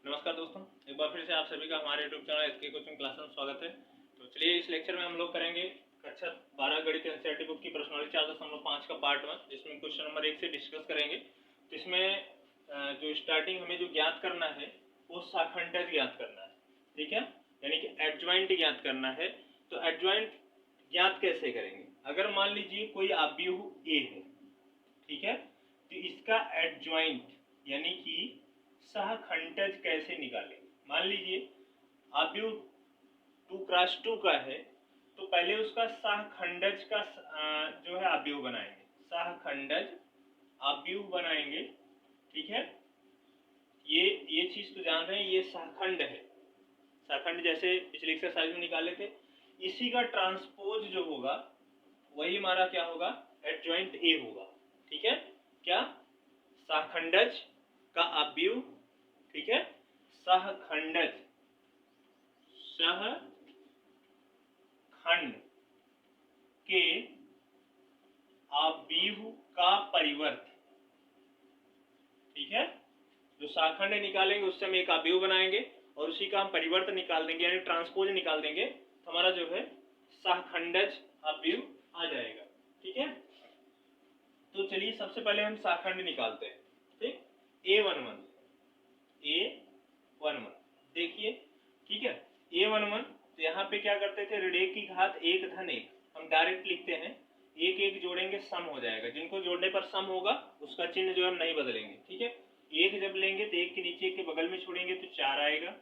नमस्कार दोस्तों, एक बार फिर से आप सभी का हमारे YouTube channel SK coaching class में स्वागत है। तो चलिए इस लेक्चर में हम लोग करेंगे कक्षा 12 गणित एनसीईआरटी बुक की प्रश्नावली 4.5 का पार्ट 1, जिसमें क्वेश्चन नंबर 1 से डिस्कस करेंगे। तो इसमें जो स्टार्टिंग हमें जो ज्ञात करना है वो शाखंडज ज्ञात करना है, ठीक है, यानी कि एडजॉइंट ज्ञात करना है। तो एडजॉइंट ज्ञात कैसे करेंगे? अगर मान लीजिए कोई आव्यूह ए है, ठीक है, तो इसका एडजॉइंट यानी कि सहखंडज कैसे निकालेंगे? मान लीजिए आव्यूह 2x2 का है, तो पहले उसका सहखंडज का जो है आव्यूह बनाएंगे, सहखंडज आव्यूह बनाएंगे, ठीक है। ये चीज तो जान रहे हैं, ये सहखंड है। सहखंड जैसे पिछले एक्सरसाइज में निकाले थे, इसी का ट्रांसपोज जो होगा वही हमारा क्या होगा? एडजॉइंट ए होगा, ठीक है। क्या? सहखंडज का आव्यूह, ठीक है, सहखंडज, सहखंड के आव्यूह का परिवर्त, ठीक है। जो सहखंड निकालेंगे उससे हम एक आव्यूह बनाएंगे और उसी का हम परिवर्त निकाल देंगे, यानी ट्रांसपोज निकाल देंगे, तो हमारा जो है सहखंडज आव्यूह आ जाएगा, ठीक है। तो चलिए सबसे पहले हम सहखंड निकालते हैं, ठीक। A11 देखिए, ठीक है। A11, तो यहाँ पे क्या करते थे, ऋण एक की घात 1 धन 1 हम डायरेक्ट लिखते हैं, एक एक जोड़ेंगे सम हो जाएगा, जिनको जोड़ने पर सम होगा उसका चिन्ह जो हम नहीं बदलेंगे, ठीक है। एक जब लेंगे तो एक के नीचे एक के बगल में छोड़ेंगे तो 4 आएगा।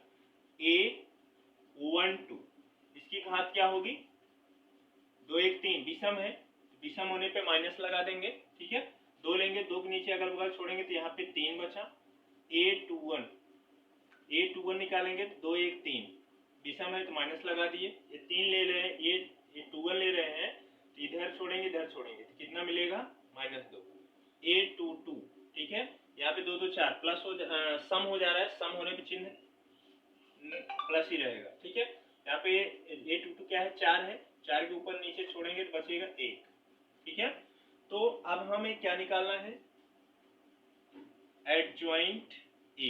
A12 इसकी घात क्या होगी? 2 1 3 विषम है, विषम होने पे माइनस लगा देंगे, ठीक है। 2 लेंगे, 2 के नीचे अगल बगल छोड़ेंगे तो यहाँ पे 3 बचा। A21 निकालेंगे तो 2 1 3 विषम है तो माइनस लगा दिए। ये 3 ले रहे हैं, ये 21 ले रहे हैं, तो इधर छोड़ेंगे इधर छोड़ेंगे तो कितना मिलेगा? -2। A22, ठीक है। यहाँ पे 2 2 4 प्लस सम हो जा रहा है, सम होने पे चिन्ह प्लस ही रहेगा, ठीक है। यहाँ पे A22 क्या है? 4 है, 4 के ऊपर नीचे छोड़ेंगे तो बचेगा 1, ठीक है। तो अब हमें क्या निकालना है? एडजॉइंट ए,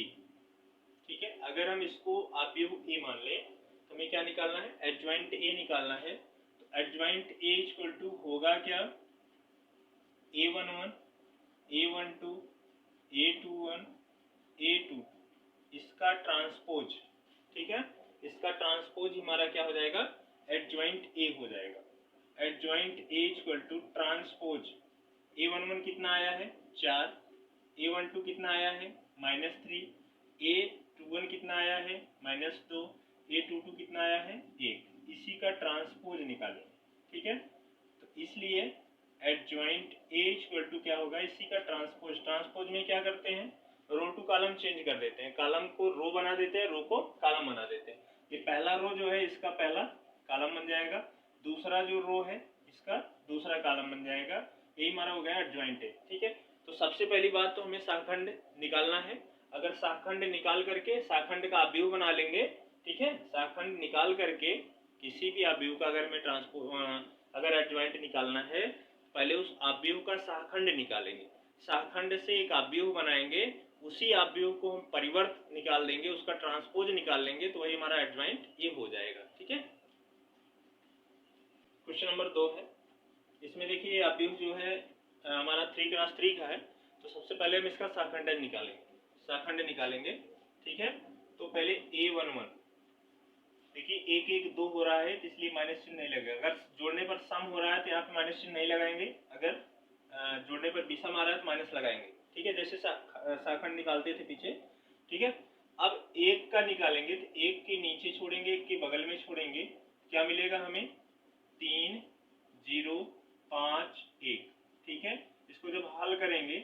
ठीक है। अगर हम इसको आव्यूह ए मान ले तो हमें क्या निकालना है? एडजॉइंट ए निकालना है। तो एडजॉइंट ए इक्वल टू होगा क्या? A11 A12 A21 A22 इसका ट्रांसपोज, ठीक है। इसका ट्रांसपोज हमारा क्या हो जाएगा? एडजॉइंट ए हो जाएगा। Adjoint A equal to transpose A11 कितना आया है? 4। A12 कितना आया है? -3। A21 कितना आया है? -2। A22 कितना आया है? 1। इसी का ट्रांसपोज निकालें, ठीक है। तो इसलिए एडजॉइंट ए इक्वल टू क्या होगा? इसी का ट्रांसपोज। ट्रांसपोज में क्या करते हैं? रो टू कॉलम चेंज कर देते हैं, कॉलम को रो बना देते हैं, रो को कॉलम बना देते हैं। ये पहला रो जो है इसका पहला कॉलम बन जाएगा, दूसरा जो रो है इसका दूसरा कॉलम बन जाएगा। यही हमारा हो गया एडजॉइंट है, ठीक है। तो सबसे पहली बात तो हमें शाखंड निकालना है। अगर शाखंड निकाल करके शाखंड का आव्यूह बना लेंगे, ठीक है, शाखंड निकाल करके किसी भी आव्यूह का अगर हमें अगर एडजॉइंट निकालना है, पहले उस आव्यूह का शाखंड निकालेंगे, शाखंड से एक आव्यूह बनाएंगे, उसी आव्यूह को हम परिवर्त निकाल देंगे, उसका ट्रांसपोज निकाल लेंगे, तो वही हमारा एडजॉइंट ये हो जाएगा, ठीक है। क्वेश्चन नंबर 2 है, इसमें देखिए आव्यूह जो है हमारा 3x3 का है। तो सबसे पहले हम इसका शाखंड निकालेंगे, ठीक है। तो पहले A11 देखिए 1 1 2 हो रहा है, इसलिए माइनस चिन्ह नहीं लगेगा। अगर जोड़ने पर सम हो रहा है तो यहाँ पे माइनस चिन्ह नहीं लगाएंगे, अगर जोड़ने पर विषम आ रहा है तो माइनस लगाएंगे, ठीक है, जैसे शाखंड निकालते थे पीछे, ठीक है। अब 1 का निकालेंगे तो 1 के नीचे छोड़ेंगे, 1 के बगल में छोड़ेंगे, क्या मिलेगा हमें? 3 0 5 1, ठीक है। इसको जब हल करेंगे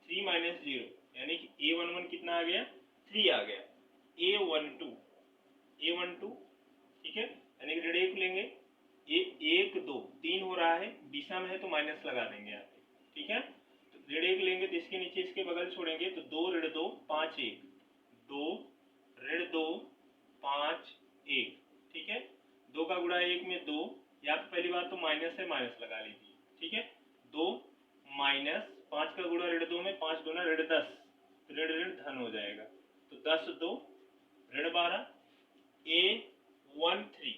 3 - 0 यानी कि A11 कितना आ गया? 3 आ गया। A12 ठीक है, यानी कि ऋण 1 लेंगे, ये 1 2 3 हो रहा है, विषम है तो माइनस लगा देंगे यहाँ पे, ठीक है। तो ऋण 1 लेंगे तो इसके नीचे इसके बगल छोड़ेंगे तो 2 ऋण 2 5 1, 2 ऋण 2 5 1, ठीक है। 2 का गुणा 1 में 2, यहाँ पे पहली बात तो माइनस है, माइनस लगा लीजिए, ठीक है। 2 माइनस 5 का गुणा ऋण 2 में 5 दूना ऋण 10, ऋण ऋण धन हो जाएगा, तो 10 2 ऋण 12 A13,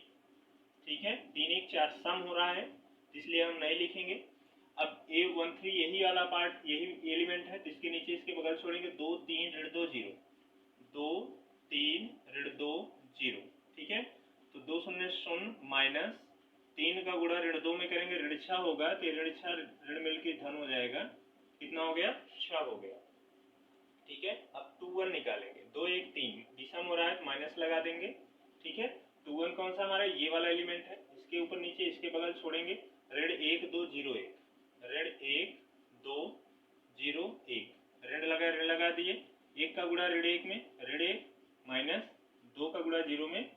ठीक है, 3 1 4 सम हो रहा है इसलिए हम नहीं लिखेंगे। अब A13 यही वाला पार्ट, यही एलिमेंट है, तो इसके नीचे इसके बगल छोड़ेंगे 2 3 ऋण 2 0, 2 3 ऋण 2 0, ठीक है। तो 2 शून्य शून्य माइनस 3 का गुणा ऋण 2 में करेंगे ऋण 6 होगा, तो ऋण 6 ऋण मिलके धन हो जाएगा, कितना हो गया 6 हो गया, ठीक है। अब 2 1 निकालेंगे, 2 1 3 विषम हो रहा है तो माइनस लगा देंगे, ठीक है। 2 1 कौन सा हमारा ये वाला एलिमेंट है, इसके ऊपर नीचे इसके बगल छोड़ेंगे ऋण 1 2 0 1, ऋण 1 2 0 1, ऋण लगा दिए, 1 का गुणा ऋण 1 में ऋण 1 माइनस 2 का गुणा 0 में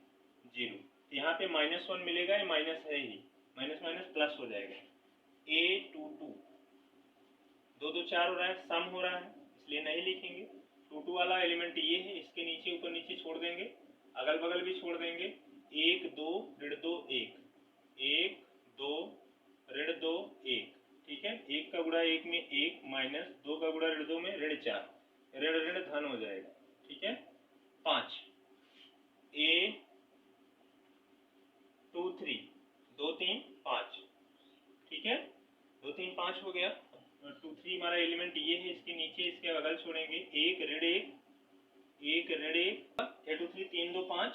0, तो यहाँ पे -1 मिलेगा, ये माइनस है ही, माइनस माइनस प्लस हो जाएगा। A22 2 2 4 हो रहा है, सम हो रहा है इसलिए नहीं लिखेंगे। 2 2 वाला एलिमेंट ये है, इसके नीचे ऊपर नीचे छोड़ देंगे, अगल बगल भी छोड़ देंगे, 1 2 ऋण 2 1, 1 2 ऋण 2 1, ठीक है। 1 का गुणा 1 में 1 माइनस 2 का गुणा ऋण 2 में ऋण 4, ऋण ऋण धन हो जाएगा, ठीक है। 5 A23 2 3 5, ठीक है, 2 3 5 हो गया। 2 3 हमारा एलिमेंट ये है, इसके नीचे इसके बगल छोड़ेंगे 1 ऋण 1 1 ऋण 1, A23 3 2 5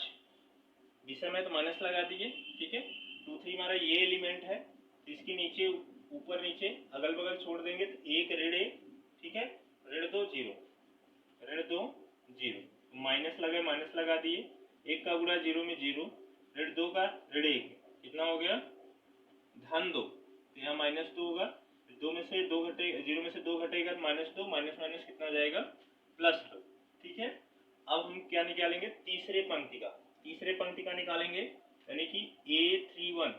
विषम है तो माइनस लगा दीजिए, ठीक है। 2 3 हमारा ये एलिमेंट है, इसके नीचे ऊपर नीचे अगल बगल छोड़ देंगे तो 1 ऋण 1, ठीक है, ऋण 2 0, ऋण 2 0, माइनस लगा दिए, 1 का गुणा 0 में 0, ऋण 2 का ऋण 1, कितना हो गया धन 2, तो यहाँ -2 होगा, 2 में से 2 घटे 0 में से 2 घटेगा तो -2, माइनस माइनस कितना जाएगा +2, ठीक है। अब हम क्या निकालेंगे, तीसरे पंक्ति का निकालेंगे, यानी कि A31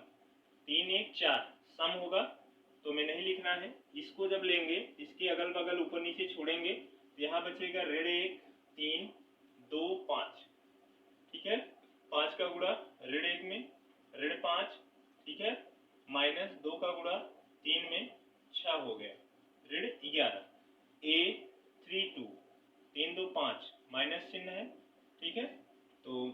3 1 4 सम होगा, तो हमें नहीं लिखना है, इसको जब लेंगे इसके अगल बगल ऊपर नीचे छोड़ेंगे तो यहाँ बचेगा ऋण 1 3 2 5, ठीक है, 5 का गुणा ऋण 1 में ऋण 5, ठीक है, माइनस 2 का गुणा 3 में 6 हो गया, ऋण 11, A32 3 2 5 माइनस चिन्ह है, ठीक है, तो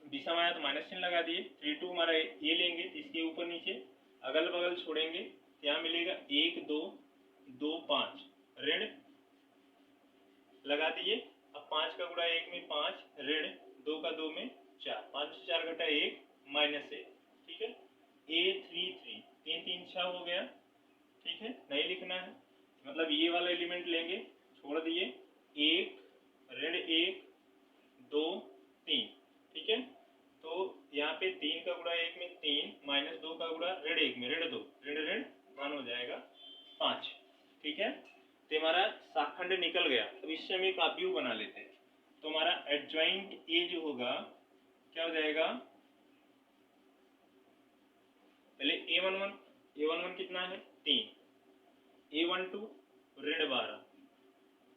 विषम आया तो माइनस चिन्ह लगा दिए। 32 हमारा ये लेंगे, इसके ऊपर नीचे अगल बगल छोड़ेंगे, यहाँ मिलेगा 1 2 2 5, ऋण लगा दिए। अब 5 का गुणा 1 में 5, ऋण 2 का 2 में 4, 5 से 4 घटा 1 -1, ठीक है। A33 3 3 6 हो गया, ठीक है, नहीं लिखना है, मतलब ये वाला एलिमेंट लेंगे, छोड़ दिए, 1 ऋण 1 2 3, ठीक है। तो यहाँ पे 3 का गुणा 1 में 3 माइनस 2 का गुणा ऋण 1 में ऋण 2, ऋण ऋण धन हो जाएगा 5, ठीक है। तो हमारा शाखंड निकल गया। अब इससे हम एक आव्यूह बना लेते हैं, तो हमारा एडजॉइंट ए जो होगा क्या हो जाएगा, पहले A11 कितना है 3, A12 ऋण 12,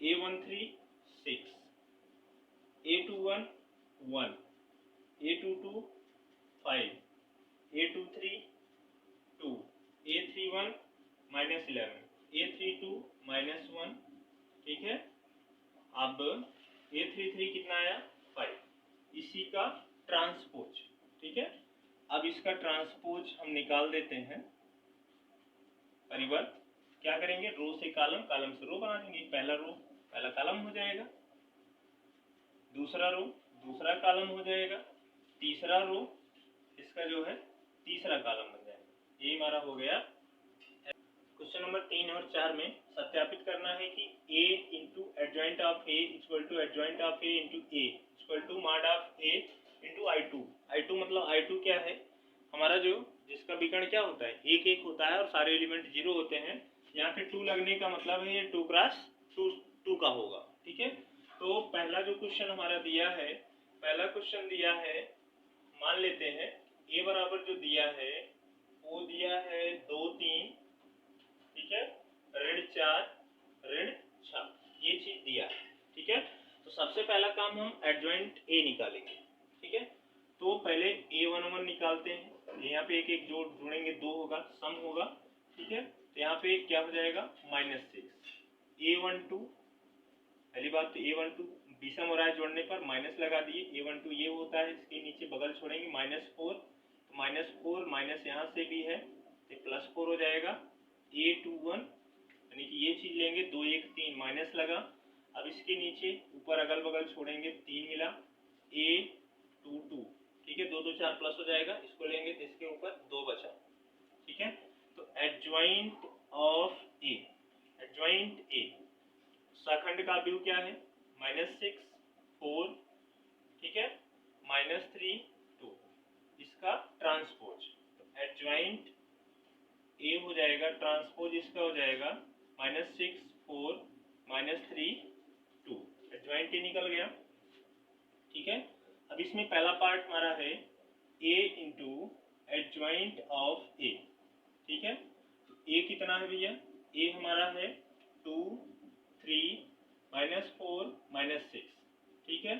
A13 6, A21 1, A22 5, A23 2, A31 -11, A32 -1, ठीक है। अब A33 कितना आया 5, इसी का ट्रांसपोज, ठीक है। अब इसका ट्रांसपोज हम निकाल देते हैं, परिवर्त क्या करेंगे, रो से कॉलम, कॉलम से रो बना देंगे, पहला कॉलम हो जाएगा, दूसरा रो दूसरा कॉलम हो जाएगा, तीसरा रो इसका जो है तीसरा कॉलम बन जाएगा, ये हमारा हो गया। क्वेश्चन नंबर 3 और 4 में सत्यापित करना है कि A into adjoint of A equal to adjoint of A into A equal to mod of A into I2 मतलब I2 क्या है हमारा, जो जिसका विकर्ण क्या होता है 1 1 होता है और सारे एलिमेंट 0 होते हैं, यहाँ पे 2 लगने का मतलब है ये 2 क्रॉस 2 का होगा, ठीक है। तो पहला जो क्वेश्चन हमारा दिया है, पहला क्वेश्चन दिया है, मान लेते हैं A बराबर जो दिया है वो दिया है 2 3, ठीक है, ऋण 4 ऋण 6, ये चीज दिया है, ठीक है। तो सबसे पहला काम हम एडजॉइंट ए निकालेंगे, ठीक है। तो पहले A11 निकालते हैं, यहाँ पे एक एक जोड़ जोड़ेंगे 2 होगा, सम होगा, ठीक है। तो यहाँ पे क्या हो जाएगा -6, A12 पहली बात तो A12 विषम हो रहा है जोड़ने पर, माइनस लगा दिए, A12 ये होता है, इसके नीचे बगल छोड़ेंगे -4, -4 माइनस यहाँ से भी है तो +4 हो जाएगा। A21 यानी कि ये चीज लेंगे, 2 1 3 माइनस लगा, अब इसके नीचे ऊपर अगल बगल छोड़ेंगे, 3 मिला, A22 ठीक है, 2 2 4 प्लस हो जाएगा, इसको लेंगे तो इसके ऊपर 2 बचा, ठीक है। तो adjoint of A, adjoint A शाखंड का व्यू क्या है, -6 4 ठीक है, -3 2, इसका ट्रांसपोज, तो एडजॉइंट ए हो जाएगा, ट्रांसपोज इसका हो जाएगा -6 4 -3 2, एडजॉइंट ए निकल गया, ठीक है। अब इसमें पहला पार्ट हमारा है a into adjoint of A, ठीक है। तो a कितना है भैया, a हमारा है 2 3 -4 -6, ठीक है।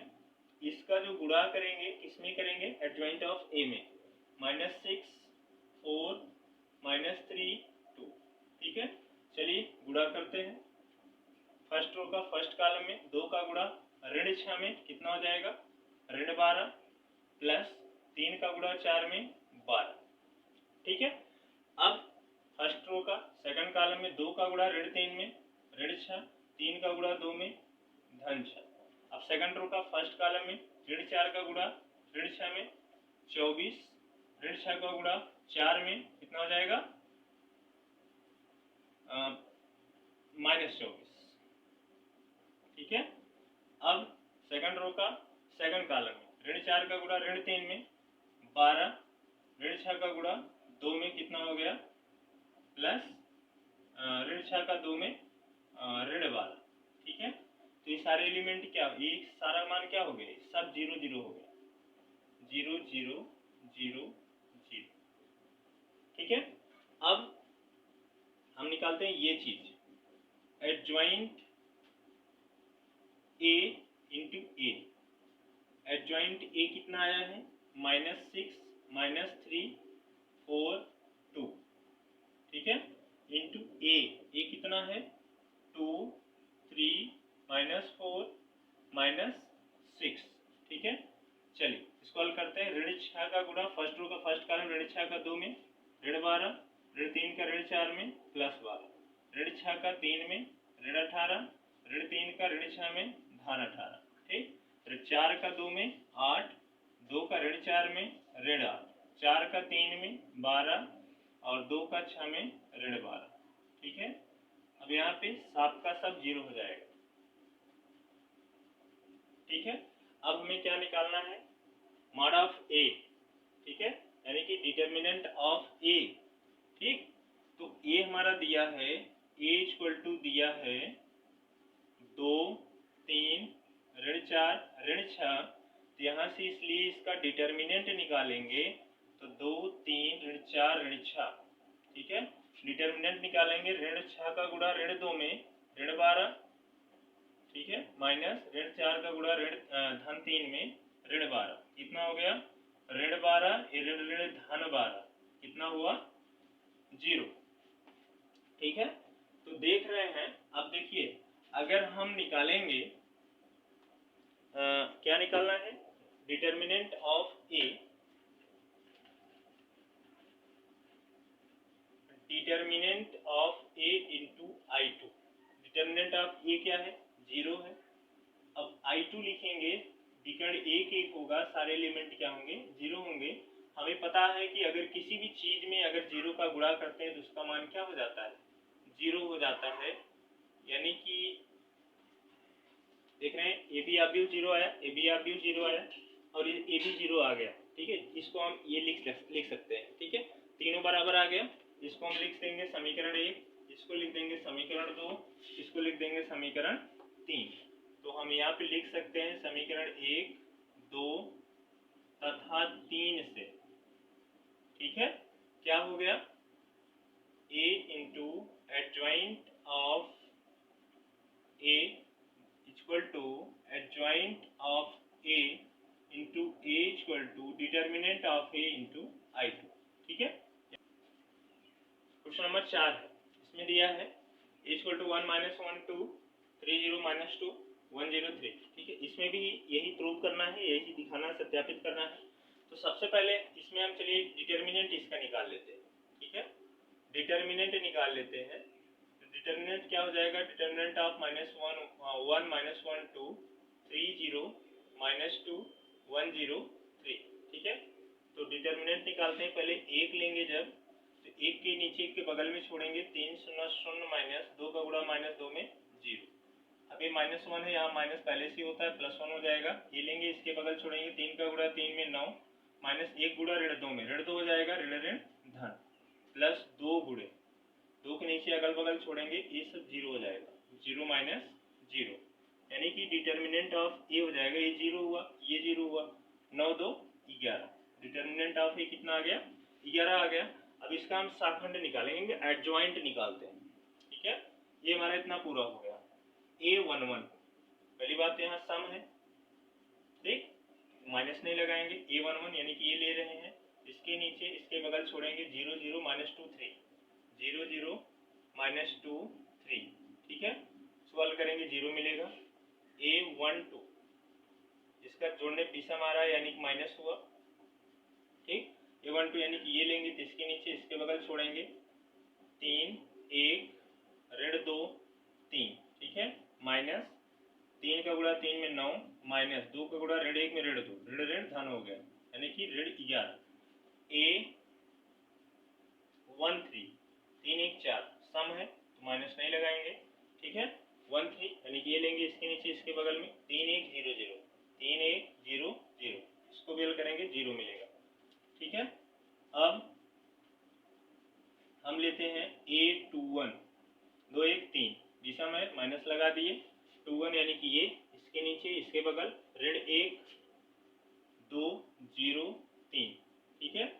इसका जो गुणा करेंगे किसमें करेंगे, एडजॉइंट ऑफ a में, -6 4 -3 2, ठीक है। चलिए गुणा करते हैं। फर्स्ट रो का फर्स्ट कॉलम में 2 का गुणा ऋण 6 में कितना हो जाएगा, ऋण 12 प्लस 3 का गुणा 4 में 12, ठीक है। अब फर्स्ट रो का सेकंड कॉलम में 2 का गुणा ऋण 3 में ऋण 6, 3 का गुणा 2 में धन 6। अब सेकंड रो का फर्स्ट कॉलम में ऋण 4 का गुणा ऋण 6 में 24, ऋण 6 का गुणा 4 में कितना हो जाएगा, -24, ठीक है। अब सेकंड रो का सेकंड कॉलम में ऋण 4 का गुणा ऋण 3 में 12, ऋण 6 का गुणा 2 में कितना हो गया, प्लस ऋण 6 का 2 में ऋण 12, ठीक है। तो ये सारे एलिमेंट क्या, ये सारा मान क्या हो गए, सब 0 0 हो गया, 0 0 0 0, ठीक है। अब हम निकालते हैं ये चीज, adjoint a into A, adjoint a कितना आया है, -6 -3 4 2, ठीक है, इंटू a कितना है 2 3 -4 -6, ठीक है। चलिए इसको हल करते हैं। ऋण 6 का गुणा फर्स्ट रो का फर्स्ट कॉलम ऋण 6 का 2 में ऋण 12, ऋण 3 का ऋण 4 में +12, ऋण 6 का 3 में ऋण 18, ऋण 3 का ऋण 6 में धन 18, ठीक। ऋण 4 का 2 में 8, 2 का ऋण 4 में ऋण 8, 4 का 3 में 12 और 2 का 6 में ऋण 12, ठीक है। अब यहाँ पे सब का सब 0 हो जाएगा, ठीक है। अब हमें क्या निकालना है, मॉड ऑफ ए, ठीक है, यानी कि डिटर्मिनेंट ऑफ ए, ठीक। तो ए हमारा दिया है, ए इक्वल टू दिया है 2 3 ऋण 4 ऋण 6, तो यहाँ से इसलिए इसका डिटर्मिनेंट निकालेंगे तो 2 3 ऋण 4 ऋण 6, ठीक है। डिटर्मिनेंट निकालेंगे, ऋण 6 का गुणा ऋण 2 में ऋण 12, ठीक है, माइनस ऋण 4 का गुणा ऋण धन 3 में ऋण 12, कितना हो गया, ऋण 12 ऋण ऋण धन 12 कितना हुआ, 0, ठीक है। तो देख रहे हैं, अब देखिए अगर हम निकालेंगे क्या निकालना है, determinant of A, determinant of A into I2, determinant of A क्या है, 0 है। अब I2 लिखेंगे, विकर्ण एक एक होगा, सारे एलिमेंट क्या होंगे, 0 होंगे। हमें पता है कि अगर किसी भी चीज में अगर 0 का गुणा करते हैं तो उसका मान क्या हो जाता है, 0 हो जाता है। यानी कि देख रहे हैं ए बी आव्यूह 0 आया, ए बी आव्यूह 0 आया और ए भी 0 आ गया, ठीक है। इसको हम ये लिख सकते हैं, ठीक है, तीनों बराबर आ गया। इसको हम लिख देंगे समीकरण 1, इसको लिख देंगे समीकरण 2, इसको लिख देंगे समीकरण 3। तो हम यहाँ पे लिख सकते हैं समीकरण 1 2 तथा 3 से, ठीक है। क्या हो गया, a into adjoint of a equal to adjoint of a into a equal to determinant of a into I2, ठीक है। क्वेश्चन नंबर 4 है, इसमें दिया है a इक्वल टू 1 - 1 2 3 0 - 2, 103, ठीक है। इसमें भी यही प्रूव करना है, यही दिखाना, सत्यापित करना है। तो सबसे पहले इसमें हम चलिए डिटर्मिनेंट इसका निकाल लेते हैं, ठीक है। डिटर्मिनेंट निकाल लेते हैं। डिटर्मिनेंट क्या हो जाएगा, डिटर्मिनेंट ऑफ -1 1 -1 2 3 0 -2 1 0 3, ठीक है। तो डिटर्मिनेंट निकालते हैं, पहले 1 लेंगे जब, तो 1 के नीचे के बगल में छोड़ेंगे 3 0 0 -2 का गुणा -2 में 0। अब ये -1 है, यहाँ माइनस पहले से होता है, +1 हो जाएगा। ये लेंगे, इसके बगल छोड़ेंगे, 3 का गुणा 3 में 9 -1 गुणा ऋण 2 में, ऋण 2 हो जाएगा, ऋण ऋण धन, प्लस 2 गुणे 2 के नीचे अगल बगल छोड़ेंगे, ये सब 0 हो जाएगा, 0 - 0, यानी कि डिटर्मिनेंट ऑफ ए हो जाएगा, ये 0 हुआ, ये 0 हुआ, 9 2 11, डिटर्मिनेंट ऑफ ए कितना आ गया, 11 आ गया। अब इसका हम शाखंड निकालेंगे, एडजॉइंट निकालते हैं, ठीक है। ये हमारा इतना पूरा हो गया। A11, पहली बात यहाँ सम है, ठीक, माइनस नहीं लगाएंगे, A11 यानी कि ये ले रहे हैं, इसके नीचे इसके बगल छोड़ेंगे 0 0 -2 3 0 0 -2 3, ठीक है। सॉल्व करेंगे 0 मिलेगा। A12, इसका जोड़ने पीछा मारा है यानी कि माइनस हुआ, ठीक। A12 यानी कि ये लेंगे, तो इसके नीचे इसके बगल छोड़ेंगे 3 1 ऋण 2 3, ठीक है, माइनस 3 का गुणा 3 में 9 माइनस 2 का गुणा ऋण 1 में ऋण 2, ऋण ऋण धन हो गया, यानी कि ऋण 11। A13, 3 1 4 सम है तो माइनस नहीं लगाएंगे, ठीक है। 13 यानी कि ये लेंगे, इसके नीचे इसके बगल में 3 1 0 0 3 1 0 0, इसको बेल करेंगे 0 मिलेगा, ठीक है। अब हम लेते हैं A21, 2 1 3 विषम है, माइनस लगा दिए, 21 यानी कि ये, इसके नीचे इसके बगल ऋण 1 2 0 3, ठीक है,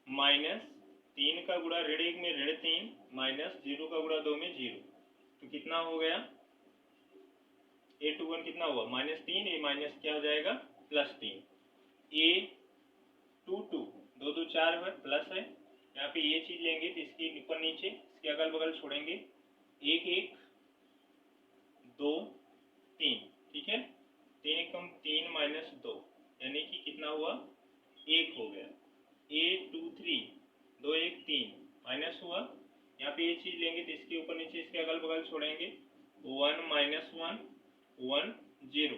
माइनस 3 का गुणा ऋण 1 में ऋण 3 माइनस 0 का गुणा 2 में 0, तो कितना हो गया, A21 कितना हुआ, -3, ये माइनस क्या हो जाएगा, +3। A22, 2 2 4 है, प्लस है, यहाँ पे ये चीज लेंगे तो इसके ऊपर नीचे इसके अगल बगल छोड़ेंगे 1 1 2 3, ठीक है, 3 कम 3 -2 यानी कि कितना हुआ, 1 हो गया। A23, 2 1 3 माइनस हुआ, यहाँ पे ये चीज लेंगे तो इसके ऊपर नीचे इसके अगल बगल छोड़ेंगे 1 -1 1 0,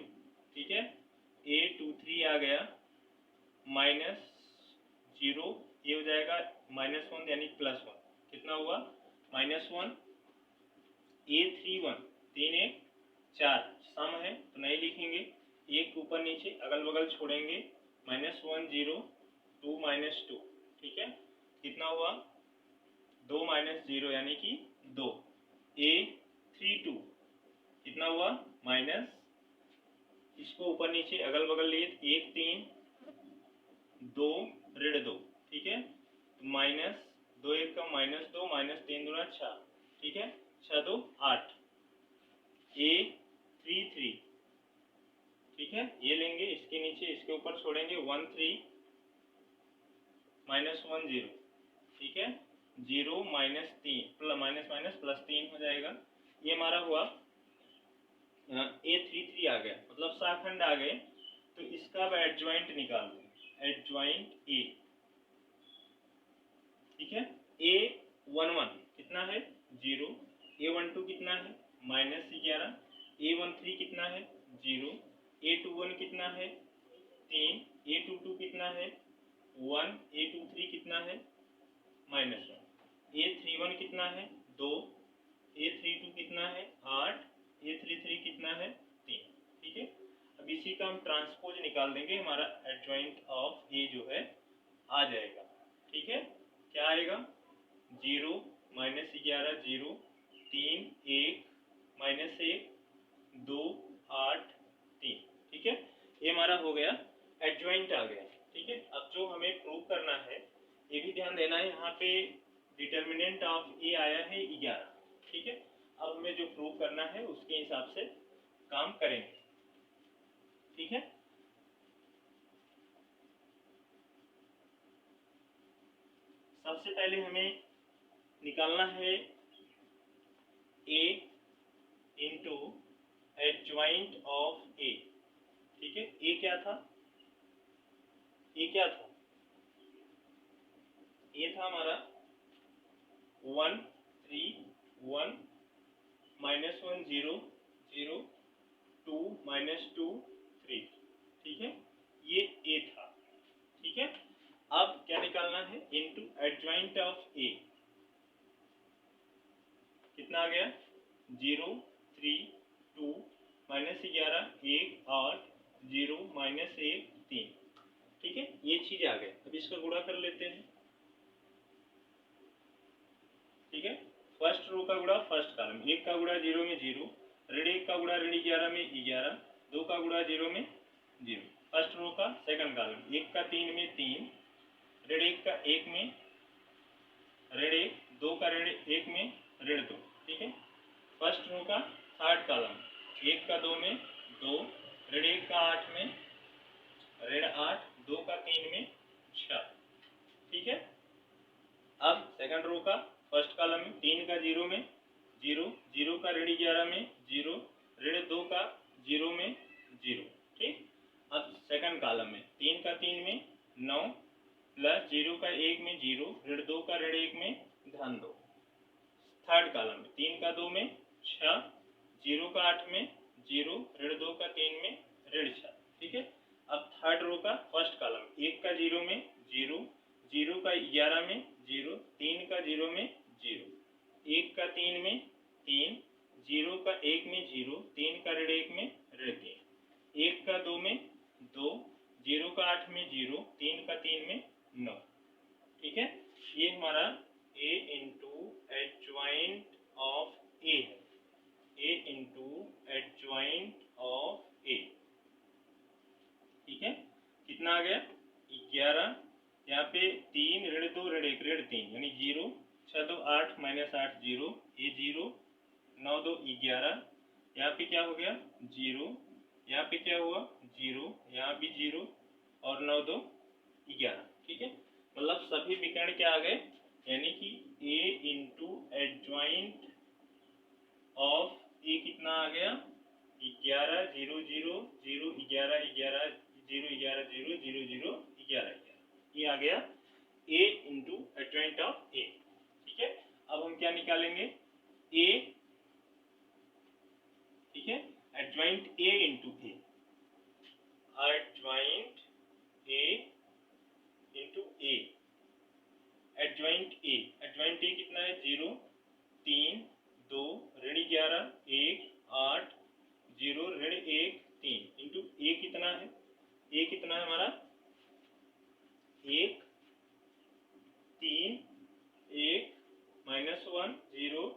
ठीक है। A23 आ गया, -0, ये हो जाएगा -1 यानी +1, कितना हुआ, -1। A31, 3 1 4 सम है तो नहीं लिखेंगे, एक ऊपर नीचे अगल बगल छोड़ेंगे, -1 0 2 -2, ठीक है, कितना हुआ, 2 -0 यानी कि 2। A32 कितना हुआ, माइनस, इसको ऊपर नीचे अगल बगल लिए 1 3 2 ऋण 2, ठीक है, माइनस 2 1 का -2 -3 दूना 6, ठीक है, 6 2 8। A33, ठीक है, ये लेंगे, इसके नीचे इसके ऊपर छोड़ेंगे 1 3 -1 0, ठीक है, 0 -3 माइनस माइनस +3 हो जाएगा, ये हमारा हुआ A33 आ गया, मतलब शाखंड आ गए। तो इसका अब एडजॉइंट निकाल दें, एडजॉइंट A, ठीक है। A11 कितना है, 0, A12 कितना है, -11, A13 कितना है, 0, A21 कितना है, 3, A22 कितना है, 1, A23 कितना है, -1, A31 कितना है, 2, A32 कितना है, 8, A33 कितना है, 3, ठीक है। अब इसी का हम ट्रांसपोज निकाल देंगे, हमारा एडजॉइंट ऑफ ए जो है आ जाएगा, ठीक है। क्या आएगा, 0 -11 0 3 1 -1 2 8 3, ठीक है, ये हमारा हो गया, एडजॉइंट आ गया, ठीक है। अब जो हमें प्रूव करना है, ये भी ध्यान देना है, यहाँ पे डिटर्मिनेंट ऑफ ए आया है 11, ठीक है। अब हमें जो प्रूव करना है उसके हिसाब से काम करेंगे, ठीक है। सबसे पहले हमें निकालना है a into adjoint of A, ठीक है। ए क्या था, ए क्या था, ए था हमारा 1 3 1 -1 0 0 2 -2 3, ठीक है, ये ए था, ठीक है। अब क्या निकालना है, इनटू एडजॉइंट ऑफ ए, कितना आ गया 0 3 2 -11 1 8 0 -1 3, ठीक है, ये चीज आ गए। अब इसका गुणा कर लेते हैं, ठीक है। फर्स्ट रो का गुणा फर्स्ट कॉलम, 1 का गुणा 0 में 0, ऋण 1 का गुणा ऋण 11 में 11, 2 का गुणा 0 में 0। फर्स्ट रो का सेकंड कॉलम, 1 का 3 में 3, ऋण 1 का 1 में ऋण 1, 2 का ऋण 1 में ऋण 2, ठीक है। फर्स्ट रो का थर्ड कॉलम, 1 का 2 में 2, ऋण 1 का 8 में ऋण 8, 2 का 3 में 6, ठीक है। अब सेकंड रो का फर्स्ट कॉलम में 3 का 0 में 0, 0 का ऋण 11 में 0, ऋण 2 का 0 में 0, ठीक। अब सेकंड कॉलम में 3 का 3 में 9, प्लस 0 का 1 में 0, ऋण 2 का ऋण 1 में धन 2। थर्ड कॉलम में 3 का 2 में 6, 0 का 8 में 0, ऋण 2 का 3 में ऋण 6, ठीक है। अब थर्ड रो का फर्स्ट कॉलम, 1 का 0 में 0, 0 का 11 में 0, 3 का 0 में 0, 1 का 3 में 3, 0 का 1 में 0, 3 का ऋण 1 में ऋण 3, 1 का 2 में 2, 0 का 8 में 0, 3 का 3 में 9, ठीक है। ये हमारा a इंटू एडजॉइंट ऑफ ए है, a into adjoint of A, ठीक है। कितना आ गया 11, यहाँ पे 3 ऋण 2 ऋण 1 ऋण 3 यानी 0, 6 2 8 -8 0, ये 0, 9 2 11, यहाँ पे क्या हो गया 0, यहाँ पे क्या हुआ 0, यहाँ भी 0 और 9 2 11, ठीक है। मतलब सभी विकर्ण क्या आ गए, यानी कि a इंटू एडजॉइंट ऑफ ए कितना आ गया 11 0 0 0 11 11 0 11 0 0 0 11 11, ये आ गया a into adjoint of A, ठीक है। अब हम क्या निकालेंगे a, ठीक है, adjoint a into A, adjoint a into A, adjoint a, adjoint a कितना है 0 3 2 ऋण 11 1 8 0 ऋण 1 3 इंटू a कितना है, a कितना है हमारा 1 3 1 -1 0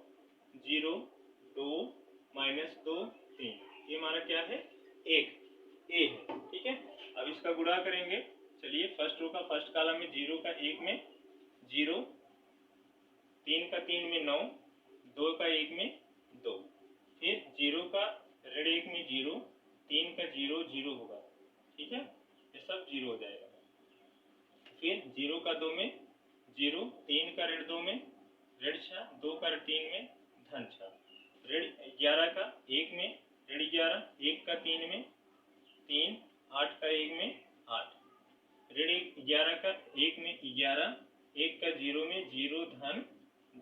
0 2 -2 3, ये हमारा क्या है 1 a है, ठीक है। अब इसका गुणा करेंगे, चलिए फर्स्ट रो का फर्स्ट कॉलम में 0 का 1 में 0, 3 का 3 में 9, 2 का 1 में 2, फिर 0 का ऋण 1 में 0, 3 का 0 0 होगा, ठीक है, ये सब 0 हो जाएगा। फिर 0 का 2 में 0, 3 का ऋण 2 में ऋण 6, 2 का ऋण 3 में धन 6, ऋण 11 का 1 में ऋण 11, 1 का 3 में 3, 8 का 1 में 8, ऋण 11 का 1 में 11, 1 का 0 में 0 धन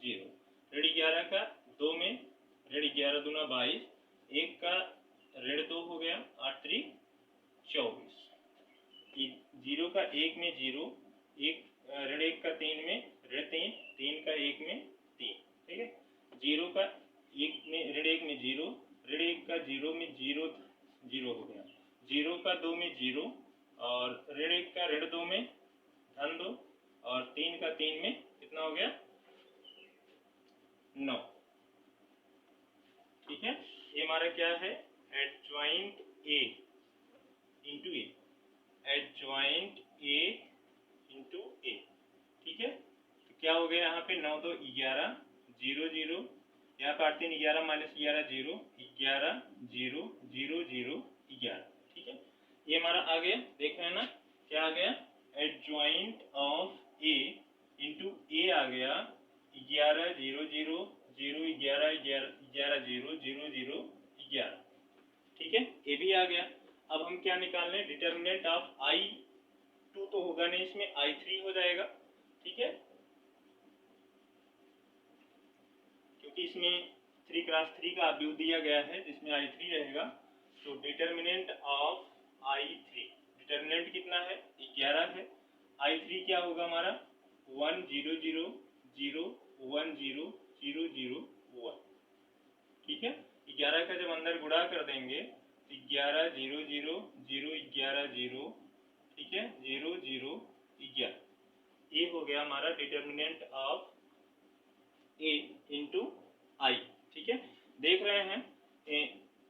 0, ऋण 11 का 2 में ऋण 11 दूना 22, 1 का ऋण 2 हो गया 8 3 24, 0 का 1 में 0, ऋण 1 का 3 में ऋण 3, 3 का 1 में 3, ठीक है। 0 का 1 में ऋण 1 में 0, ऋण 1 का 0 में 0 0 हो गया, 0 का 2 में 0 और ऋण 1 का ऋण 2 में धन 2 और 3 का 3 में कितना हो गया 9, ठीक है। ये हमारा क्या है adjoint a into A, adjoint a into A, ठीक है। तो क्या हो गया यहाँ पे 9 2 11 0 0, यहाँ पे 8 3 11 -11 0 11 0 0 0 11, ठीक है। ये हमारा आ गया, देख रहे हैं ना क्या आ गया एडजॉइंट ऑफ ए इंटू ए आ गया 11 0 0 0 11 11 0 0 0 11, ठीक है, ए भी आ गया। अब हम क्या निकाल रहे हैं, डिटर्मिनेंट ऑफ I2 तो होगा नहीं इसमें, I3 हो जाएगा। ठीक है, क्योंकि इसमें 3x3 का अवयव दिया गया है जिसमें I3 रहेगा। तो डिटर्मिनेंट ऑफ I3, डिटर्मिनेंट कितना है, 11 है। I3 क्या होगा हमारा, 1 0 0 0 1 0 0 0 1। ठीक है, 11 का जब अंदर गुणा कर देंगे तो 11 0 0 0 11 0, ठीक है, 0 0 11। ये हो गया हमारा determinant of A into I. ठीक है, देख रहे हैं A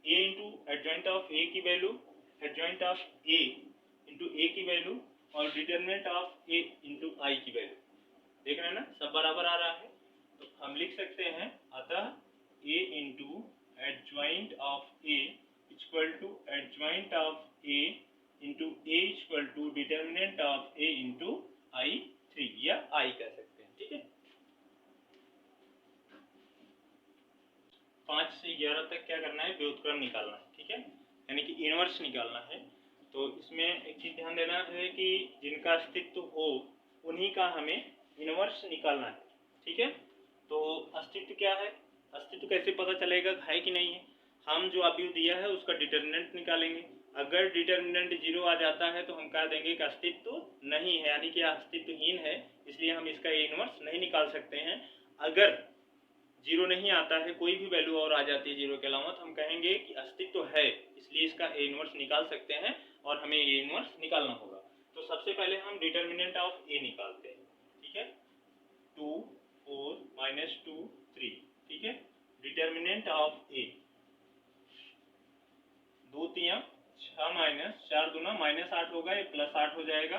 into adjoint of A की value, adjoint of A into A की वैल्यू, और determinant of A into I की वैल्यू। देख रहे हैं ना, सब बराबर आ रहा है। तो हम लिख सकते हैं, अतः A into adjoint of A equal to adjoint of A into A equal to determinant of A into I3, या आई कह सकते हैं। ठीक है, 5 से 11 तक क्या करना है, व्युत्क्रम निकालना है। ठीक है, यानी कि इनवर्स निकालना है। तो इसमें एक चीज ध्यान देना है कि जिनका अस्तित्व हो उन्हीं का हमें इनवर्स निकालना है। ठीक है, तो अस्तित्व क्या है, अस्तित्व कैसे पता चलेगा है कि नहीं है, हम जो अवयव दिया है उसका डिटर्मिनेंट निकालेंगे। अगर डिटर्मिनेंट 0 आ जाता है तो हम कह देंगे कि अस्तित्व नहीं है, यानी कि अस्तित्वहीन है, इसलिए हम इसका इनवर्स नहीं निकाल सकते हैं। अगर 0 नहीं आता है, कोई भी वैल्यू और आ जाती है 0 के अलावा, तो हम कहेंगे कि अस्तित्व है, इसलिए इसका ए इनवर्स निकाल सकते हैं और हमें ए इनवर्स निकालना होगा। तो सबसे पहले हम डिटर्मिनेंट ऑफ ए निकालते हैं। ठीक है, 2 4 -2 3। ठीक है, डिटर्मिनेंट ऑफ ए, 2 3 6 माइनस 4 दूना -8 होगा, ये +8 हो जाएगा।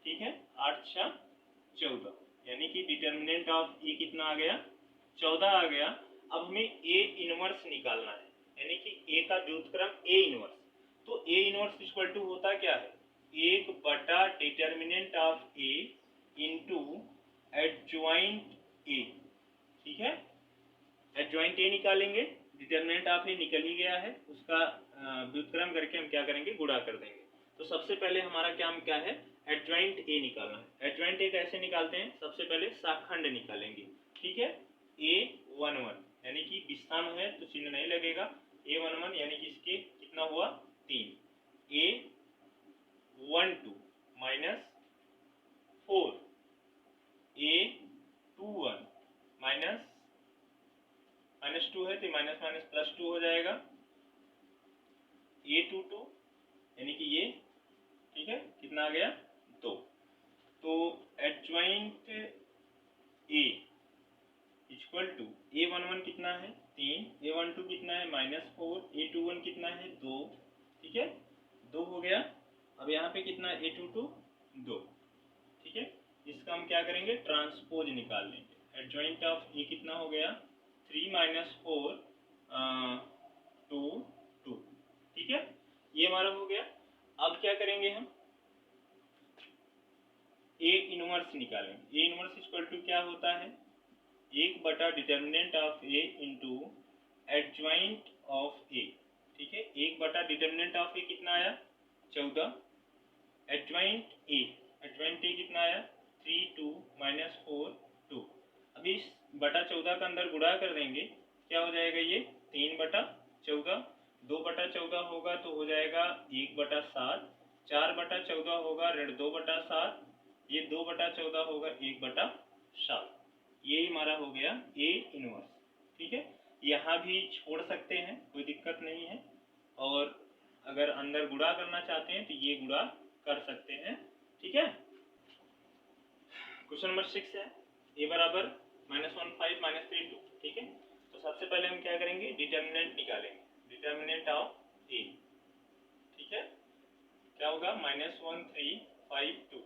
ठीक है, 8 6 14, यानी कि डिटर्मिनेंट ऑफ ए कितना आ गया, 14 आ गया। अब हमें ए इनवर्स निकालना है, यानी कि ए का व्युत्क्रम ए इनवर्स। तो ए इनवर्स इक्वल टू होता क्या है, 1 बटा determinant of A into adjoint A. ठीक है, एडजॉइंट ए निकालेंगे, डिटर्मिनेंट ऑफ ए निकल ही गया है, उसका व्युत्क्रम करके हम क्या करेंगे, गुणा कर देंगे। तो सबसे पहले हमारा क्या है, एडजॉइंट ए निकालना है। एडजॉइंट ए कैसे निकालते हैं, सबसे पहले शाखंड निकालेंगे। ठीक है, A11, यानी कि विषम है तो चिन्ह नहीं लगेगा, A11 यानी कि इसके कितना हुआ, 3। A12 -4, A21 -2 है तो माइनस माइनस +2 हो जाएगा। A22 यानी कि ये, ठीक है, कितना आ गया, 2। तो adjoint A equal to A11 कितना है, 3, A12 कितना है, -4, A21 कितना है, 2। ठीक है, 2 हो गया। अब यहाँ पे कितना है, A22 2। ठीक है, इसका हम क्या करेंगे, ट्रांसपोज निकाल लेंगे। एडजॉइंट ऑफ ए कितना हो गया, 3 -4 2 2। ठीक है, ये हमारा हो गया। अब क्या करेंगे, हम ए इनवर्स निकालेंगे। ए इनवर्स इक्वल टू क्या होता है, 1 बटा determinant of A into adjoint of A. ठीक है, 1 बटा डिटर्मिनेंट ऑफ ए कितना आया, 14। एडजॉइंट ए, एडजॉइंट ए कितना आया, 3 2 -4 2। अभी इस बटा 14 का अंदर गुणा कर देंगे, क्या हो जाएगा, ये 3 बटा 14, 2 बटा 14 होगा तो हो जाएगा 1 बटा 7, 4 बटा 14 होगा ऋण 2 बटा 7, ये 2 बटा 14 होगा 1 बटा 7। ये हमारा हो गया ए इनवर्स। ठीक है, यहाँ भी छोड़ सकते हैं, कोई दिक्कत नहीं है, और अगर अंदर गुणा करना चाहते हैं तो ये गुणा कर सकते हैं। ठीक है, क्वेश्चन नंबर 6 है, ए बराबर -1 5 -3 2। ठीक है, तो सबसे पहले हम क्या करेंगे, डिटर्मिनेंट निकालेंगे, डिटर्मिनेंट ऑफ ए। ठीक है, क्या होगा, -1 3 5 2,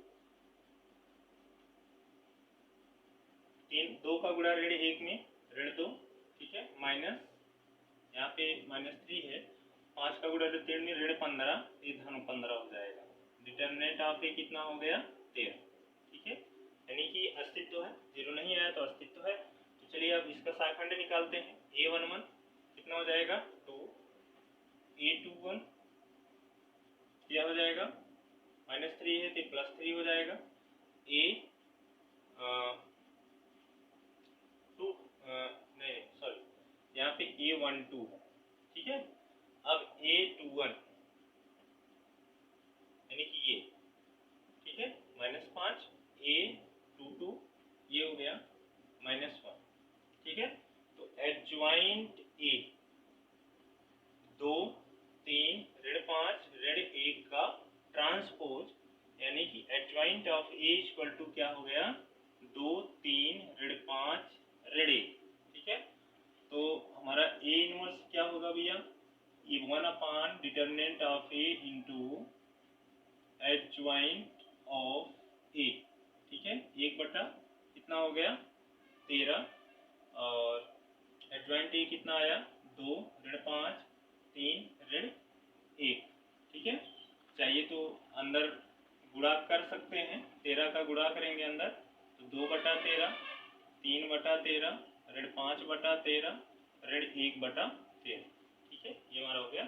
2 का गुणा ऋण 1 में ऋण 2। ठीक है, माइनस यहाँ पे -3 है, 5 का गुणा ऋण 3 में ऋण 15, ये धन 15 हो जाएगा। डिटर्मिनेंट ऑफ ए कितना हो गया, 13। ठीक है, यानी कि अस्तित्व है, 0 नहीं आया तो अस्तित्व है। तो चलिए अब इसका शाखंड निकालते हैं। A11 कितना हो जाएगा, 2, A21 क्या हो जाएगा, -3 है तो +3 हो जाएगा, नहीं सॉरी, यहाँ पे A12 है, ठीक है। अब A21 यानी कि ये, ठीक है, -5, A22 ये हो गया -1, ठीक है। तो एडज्वाइंट ए 2 3 5 1 का ट्रांसपोज यानी कि adjoint of A equal to क्या हो गया, 2 3 5 1, ठीक है। तो हमारा ए इनवर्स क्या होगा भैया, ये 1 determinant of A into adjoint of A, ठीक है। 1 कितना हो गया 13, और एडज्वाइंट ए कितना आया 2 5 3 1, ठीक है। चाहिए तो अंदर गुणा कर सकते हैं, 13 का गुणा करेंगे अंदर तो 2/13, 3/13, 5/13, 1/13, ठीक है। ये हमारा हो गया